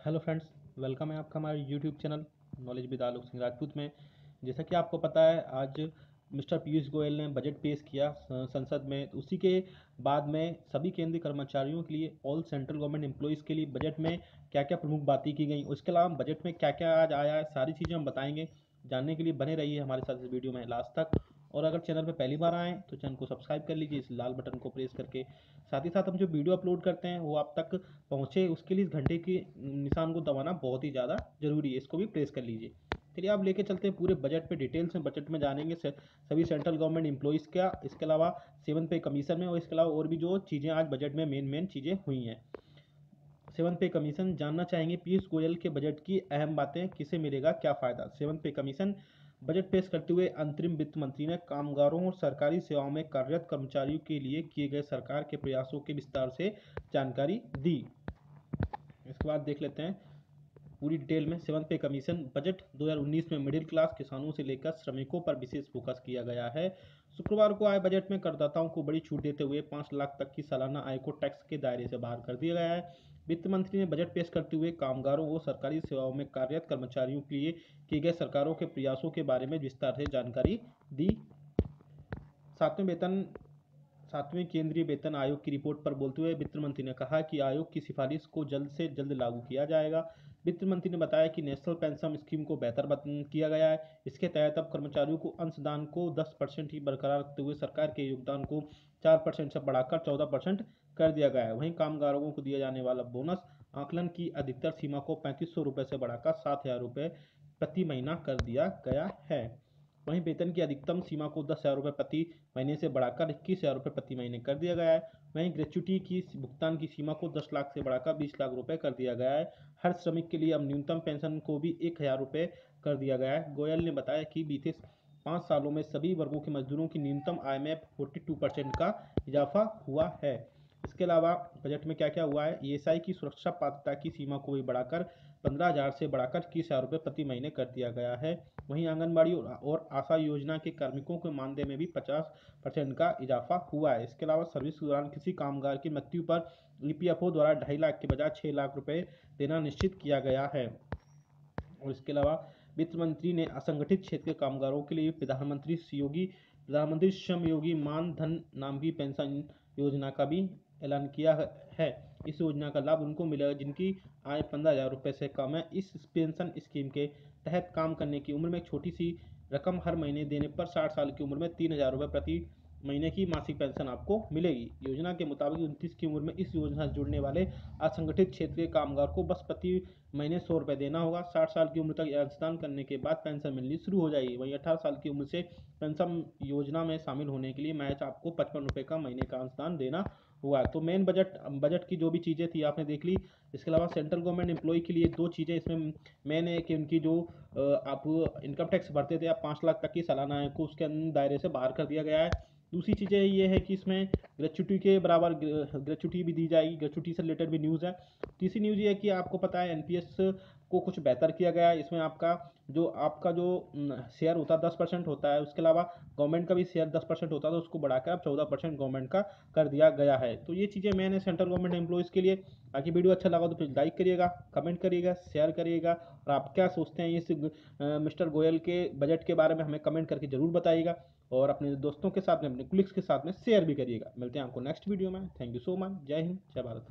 Hello friends, welcome है आपका हमारे YouTube channel knowledge with Alok Singh Rajput में। जैसा कि आपको पता है, आज मिस्टर पीयूष गोयल ने बजट पेश किया संसद में। तो उसी के बाद में सभी केंद्रीय कर्मचारियों के लिए, ऑल सेंट्रल गवर्नमेंट एम्प्लॉयज़ के लिए बजट में क्या क्या प्रमुख बातें की गई, उसके अलावा बजट में क्या क्या आज आया है, सारी चीज़ें हम बताएंगे। जानने के लिए बने रहिए हमारे साथ इस वीडियो में लास्ट तक। और अगर चैनल पर पहली बार आएँ तो चैनल को सब्सक्राइब कर लीजिए इस लाल बटन को प्रेस करके। साथ ही साथ हम जो वीडियो अपलोड करते हैं वो आप तक पहुँचे, उसके लिए इस घंटे के निशान को दबाना बहुत ही ज़्यादा ज़रूरी है, इसको भी प्रेस कर लीजिए। चलिए आप लेके चलते हैं पूरे बजट पे, डिटेल्स में बजट में जानेंगे सभी सेंट्रल गवर्नमेंट एम्प्लॉयज़ का, इसके अलावा 7 पे कमीशन में, और इसके अलावा और भी जो चीज़ें आज बजट में मेन चीज़ें हुई हैं। 7 पे कमीशन जानना चाहेंगे, पीयूष गोयल के बजट की अहम बातें, किसे मिलेगा क्या फ़ायदा। 7 पे कमीशन बजट पेश करते हुए अंतरिम वित्त मंत्री ने कामगारों और सरकारी सेवाओं में कार्यरत कर्मचारियों के लिए किए गए सरकार के प्रयासों के विस्तार से जानकारी दी। इसके बाद देख लेते हैं पूरी डिटेल में। 7 पे कमीशन बजट 2019 में मिडिल क्लास किसानों से लेकर श्रमिकों पर विशेष फोकस किया गया है। शुक्रवार को आए बजट में करदाताओं को बड़ी छूट देते हुए 5 लाख तक की सालाना आय को टैक्स के दायरे से बाहर कर दिया गया है। वित्त मंत्री ने बजट पेश करते हुए कामगारों और सरकारी सेवाओं में कार्यरत कर्मचारियों के लिए किए गए सरकारों के प्रयासों के बारे में विस्तार से जानकारी दी। सातवें वेतन सातवें केंद्रीय वेतन आयोग की रिपोर्ट पर बोलते हुए वित्त मंत्री ने कहा कि आयोग की सिफारिश को जल्द से जल्द लागू किया जाएगा। वित्त मंत्री ने बताया कि नेशनल पेंशन स्कीम को बेहतर किया गया है। इसके तहत अब कर्मचारियों को अंशदान को 10% ही बरकरार रखते हुए सरकार के योगदान को 4% से बढ़ाकर 14% कर दिया गया है। वहीं कामगारों को दिया जाने वाला बोनस आकलन की अधिकतर सीमा को 3500 रुपये से बढ़ाकर 7000 रुपये प्रति महीना कर दिया गया है। वहीं वेतन की अधिकतम सीमा को 10,000 रुपये प्रति महीने से बढ़ाकर 21,000 रुपये प्रति महीने कर दिया गया है। वहीं ग्रेच्युटी की भुगतान की सीमा को 10 लाख से बढ़ाकर 20 लाख रुपये कर दिया गया है। हर श्रमिक के लिए अब न्यूनतम पेंशन को भी 1,000 रुपये कर दिया गया है। गोयल ने बताया कि बीते 5 सालों में सभी वर्गों के मजदूरों की न्यूनतम आय में 42% का इजाफा हुआ है। इसके अलावा बजट में क्या क्या हुआ है, ईएसआई की सुरक्षा पात्रता की सीमा को भी बढ़ाकर 15,000 से बढ़ाकर 21,000 रुपये प्रति महीने कर दिया गया है। वहीं आंगनबाड़ी और आशा योजना के कार्मिकों के मानदेय में भी 50% का इजाफा हुआ है। इसके अलावा सर्विस के दौरान किसी कामगार की मृत्यु पर ईपीएफओ द्वारा 2.5 लाख के बजाय 6 लाख रुपये देना निश्चित किया गया है। और इसके अलावा वित्त मंत्री ने असंगठित क्षेत्र के कामगारों के लिए प्रधानमंत्री श्रम योगी मान धन नाम की पेंशन योजना का भी ऐलान किया है। इस योजना का लाभ उनको मिलेगा जिनकी आय 15,000 रुपये से कम है। इस पेंशन स्कीम के तहत काम करने की उम्र में एक छोटी सी रकम हर महीने देने पर 60 साल की उम्र में 3,000 रुपये प्रति महीने की मासिक पेंशन आपको मिलेगी। योजना के मुताबिक 29 की उम्र में इस योजना से जुड़ने वाले असंगठित क्षेत्र के कामगार को बस प्रति महीने 100 रुपये देना होगा। 60 साल की उम्र तक अंशदान करने के बाद पेंशन मिलनी शुरू हो जाएगी। वहीं 18 साल की उम्र से पेंशन योजना में शामिल होने के लिए महज आपको 55 रुपये का महीने का अंशदान देना हुआ। तो मेन बजट की जो भी चीज़ें थी आपने देख ली। इसके अलावा सेंट्रल गवर्नमेंट एम्प्लॉय के लिए 2 चीज़ें इसमें मेन है कि उनकी जो आप इनकम टैक्स भरते थे, आप 5 लाख तक की सालाना आय को उसके दायरे से बाहर कर दिया गया है। दूसरी चीज़ें ये है कि इसमें ग्रेच्युटी के बराबर ग्रेच्युटी भी दी जाएगी, ग्रेच्युटी से रिलेटेड भी न्यूज़ है। तीसरी न्यूज़ ये है कि आपको पता है एनपीएस को कुछ बेहतर किया गया है। इसमें आपका जो शेयर होता है 10% होता है, उसके अलावा गवर्नमेंट का भी शेयर 10% होता है, तो उसको बढ़ाकर अब 14% गवर्नमेंट का कर दिया गया है। तो ये चीज़ें मैंने सेंट्रल गवर्नमेंट एम्प्लॉयज़ के लिए। बाकी वीडियो अच्छा लगा तो प्लीज़ लाइक करिएगा, कमेंट करिएगा, शेयर करिएगा, और आप क्या सोचते हैं इस मिस्टर गोयल के बजट के बारे में हमें कमेंट करके ज़रूर बताइएगा। और अपने दोस्तों के साथ में, अपने कुलीग्स के साथ में शेयर भी करिएगा। मिलते हैं आपको नेक्स्ट वीडियो में। Thank you so much. जय हिंद, जय भारत।